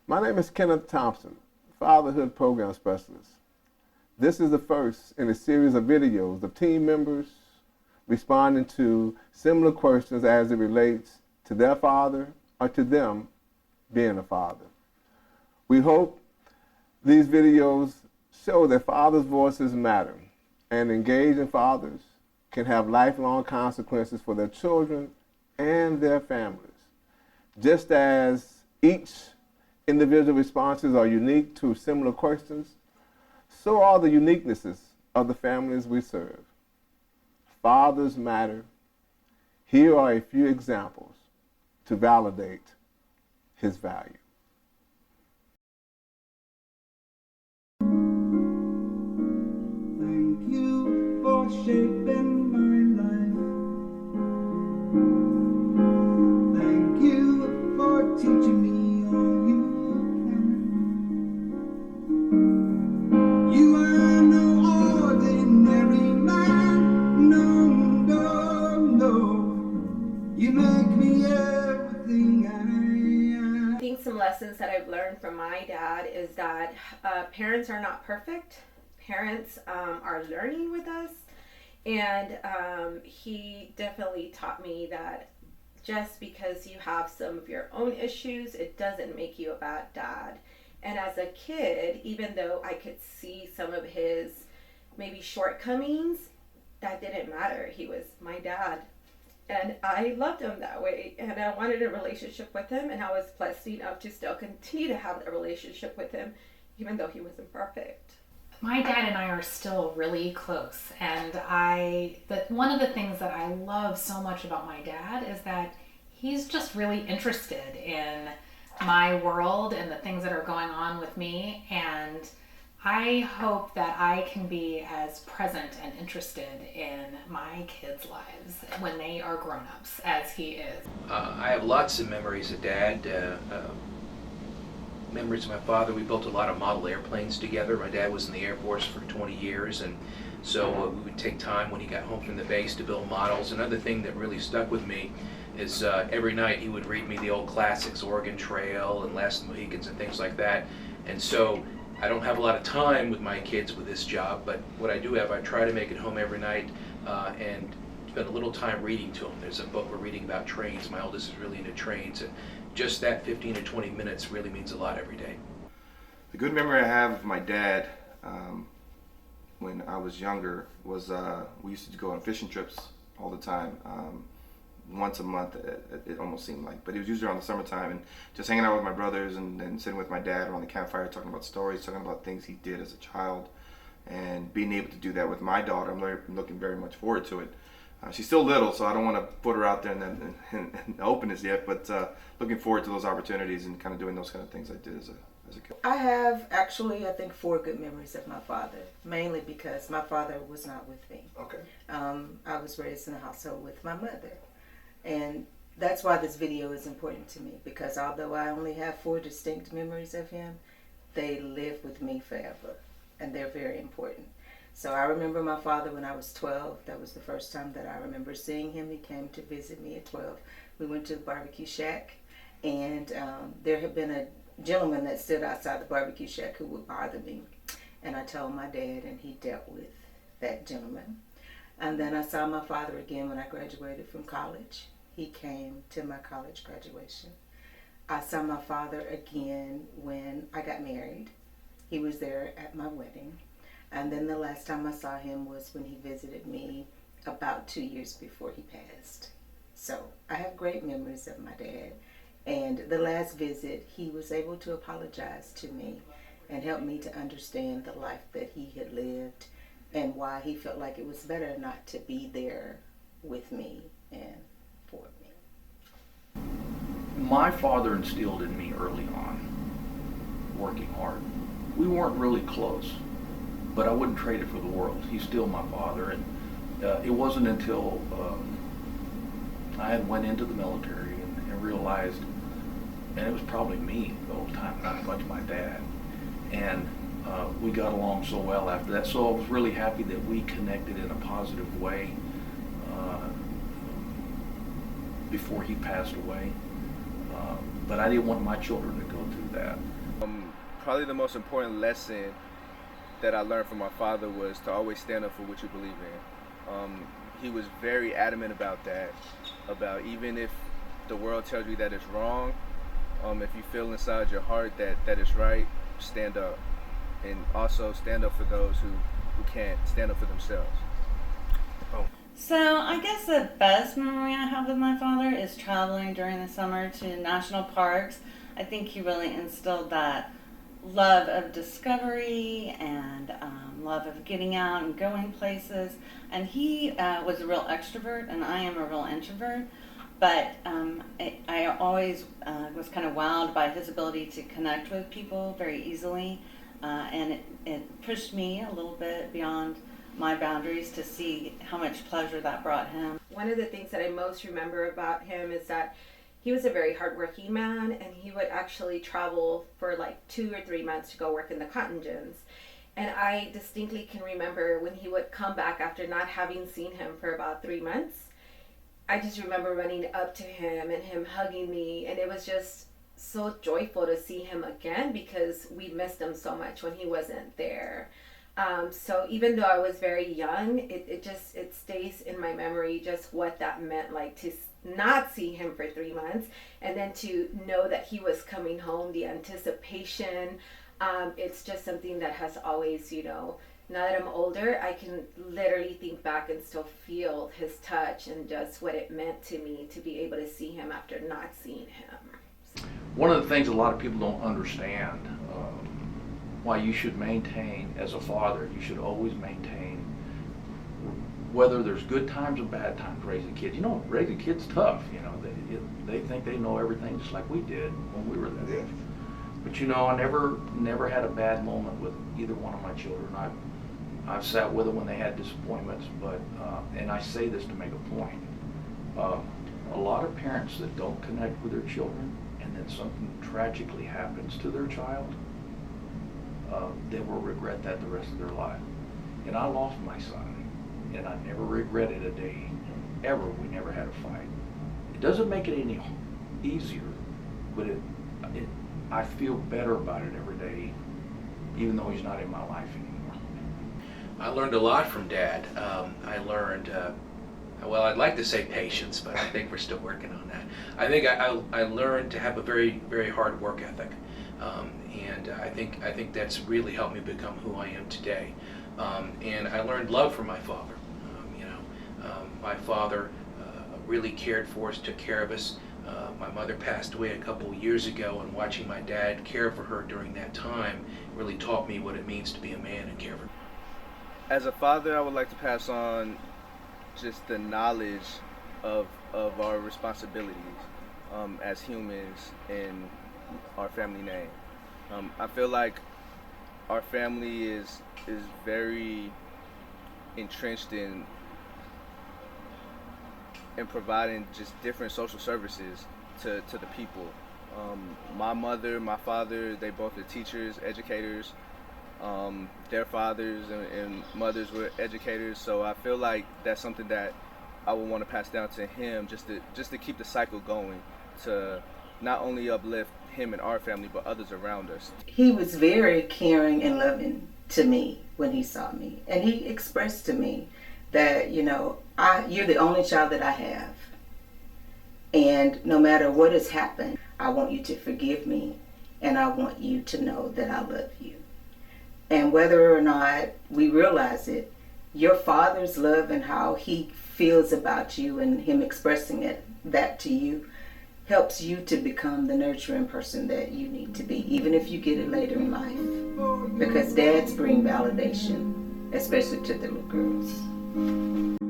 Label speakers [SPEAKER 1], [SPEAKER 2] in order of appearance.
[SPEAKER 1] My name is Kenneth Thompson, Fatherhood Program Specialist. This is the first in a series of videos of team members responding to similar questions as it relates to their father or to them being a father. We hope these videos show that fathers' voices matter and engaging fathers can have lifelong consequences for their children and their families. Just as each individual responses are unique to similar questions, so are the uniquenesses of the families we serve. Fathers matter. Here are a few examples to validate his value.
[SPEAKER 2] Thank you for shaping my life. Thank you for teaching me all you can. You are no ordinary man, no, no, no. You make me everything I am.
[SPEAKER 3] I think some lessons that I've learned from my dad is that parents are not perfect. Parents are learning with us, and he definitely taught me that just because you have some of your own issues, it doesn't make you a bad dad. And as a kid, even though I could see some of his maybe shortcomings, that didn't matter. He was my dad. And I loved him that way. And I wanted a relationship with him. And I was blessed enough to still continue to have a relationship with him, even though he wasn't perfect.
[SPEAKER 4] My dad and I are still really close, and one of the things that I love so much about my dad is that he's just really interested in my world and the things that are going on with me, and I hope that I can be as present and interested in my kids' lives when they are grown-ups as he is.
[SPEAKER 5] I have lots of memories of Dad. Memories of my father. We built a lot of model airplanes together. My dad was in the Air Force for 20 years, and so we would take time when he got home from the base to build models. Another thing that really stuck with me is every night he would read me the old classics, Oregon Trail and Last of the Mohicans and things like that. And so I don't have a lot of time with my kids with this job, but what I do have, I try to make it home every night and spend a little time reading to them. There's a book we're reading about trains. My oldest is really into trains, and just that 15 to 20 minutes really means a lot every day.
[SPEAKER 6] The good memory I have of my dad when I was younger was we used to go on fishing trips all the time. Once a month, it almost seemed like, but it was usually around the summertime, and just hanging out with my brothers and sitting with my dad around the campfire, talking about stories, talking about things he did as a child, and being able to do that with my daughter. I'm looking very much forward to it. She's still little, so I don't want to put her out there in the openness yet, but looking forward to those opportunities and kind of doing those kind of things I did as a kid.
[SPEAKER 7] I have actually, I think, 4 good memories of my father, mainly because my father was not with me.
[SPEAKER 6] Okay.
[SPEAKER 7] I was raised in a household with my mother, and that's why this video is important to me, because although I only have 4 distinct memories of him, they live with me forever, and they're very important. So I remember my father when I was 12. That was the first time that I remember seeing him. He came to visit me at 12. We went to the barbecue shack, and there had been a gentleman that stood outside the barbecue shack who would bother me. And I told my dad, and he dealt with that gentleman. And then I saw my father again when I graduated from college. He came to my college graduation. I saw my father again when I got married. He was there at my wedding. And then the last time I saw him was when he visited me about 2 years before he passed. So I have great memories of my dad. And the last visit, he was able to apologize to me and help me to understand the life that he had lived and why he felt like it was better not to be there with me and for me.
[SPEAKER 8] My father instilled in me early on working hard. We weren't really close, but I wouldn't trade it for the world. He's still my father, and it wasn't until I had went into the military and realized, and it was probably me the whole time, not much my dad, and we got along so well after that. So I was really happy that we connected in a positive way before he passed away. But I didn't want my children to go through that.
[SPEAKER 6] Probably the most important lesson that I learned from my father was to always stand up for what you believe in. He was very adamant about that, about even if the world tells you that it's wrong, if you feel inside your heart that it's right, stand up. And also stand up for those who can't stand up for themselves.
[SPEAKER 9] So I guess the best memory I have with my father is traveling during the summer to national parks. I think he really instilled that love of discovery and love of getting out and going places. And he was a real extrovert, and I am a real introvert. But I always was kind of wowed by his ability to connect with people very easily. And it pushed me a little bit beyond my boundaries to see how much pleasure that brought him.
[SPEAKER 3] One of the things that I most remember about him is that he was a very hardworking man, and he would actually travel for like 2 or 3 months to go work in the cotton gins. And I distinctly can remember when he would come back after not having seen him for about 3 months. I just remember running up to him and him hugging me, and it was just so joyful to see him again because we missed him so much when he wasn't there. So even though I was very young, it stays in my memory just what that meant, like to not see him for 3 months and then to know that he was coming home, the anticipation. It's just something that has always, now that I'm older, I can literally think back and still feel his touch and just what it meant to me to be able to see him after not seeing him.
[SPEAKER 8] One of the things a lot of people don't understand, why you should maintain, as a father, you should always maintain, whether there's good times or bad times raising kids. Raising kids tough. They think they know everything just like we did when we were that age. But I never had a bad moment with either one of my children. I've sat with them when they had disappointments, but and I say this to make a point. A lot of parents that don't connect with their children, and then something tragically happens to their child, they will regret that the rest of their life. And I lost my son, and I never regretted a day, ever. We never had a fight. It doesn't make it any easier, but I feel better about it every day, even though he's not in my life anymore.
[SPEAKER 5] I learned a lot from Dad. I learned, I'd like to say patience, but I think we're still working on that. I think I learned to have a very, very hard work ethic. And I think that's really helped me become who I am today. And I learned love from my father. My father really cared for us, took care of us. My mother passed away a couple of years ago, and watching my dad care for her during that time really taught me what it means to be a man and care for her.
[SPEAKER 6] As a father, I would like to pass on just the knowledge of our responsibilities as humans in our family name. I feel like our family is very entrenched in providing just different social services to the people. My mother, my father, they both are teachers, educators. Their fathers and mothers were educators, so I feel like that's something that I would want to pass down to him, just to keep the cycle going, to not only uplift him and our family, but others around us.
[SPEAKER 7] He was very caring and loving to me when he saw me, and he expressed to me that, you're the only child that I have, and no matter what has happened, I want you to forgive me, and I want you to know that I love you. And whether or not we realize it, your father's love and how he feels about you and him expressing that to you helps you to become the nurturing person that you need to be, even if you get it later in life. Because dads bring validation, especially to the little girls.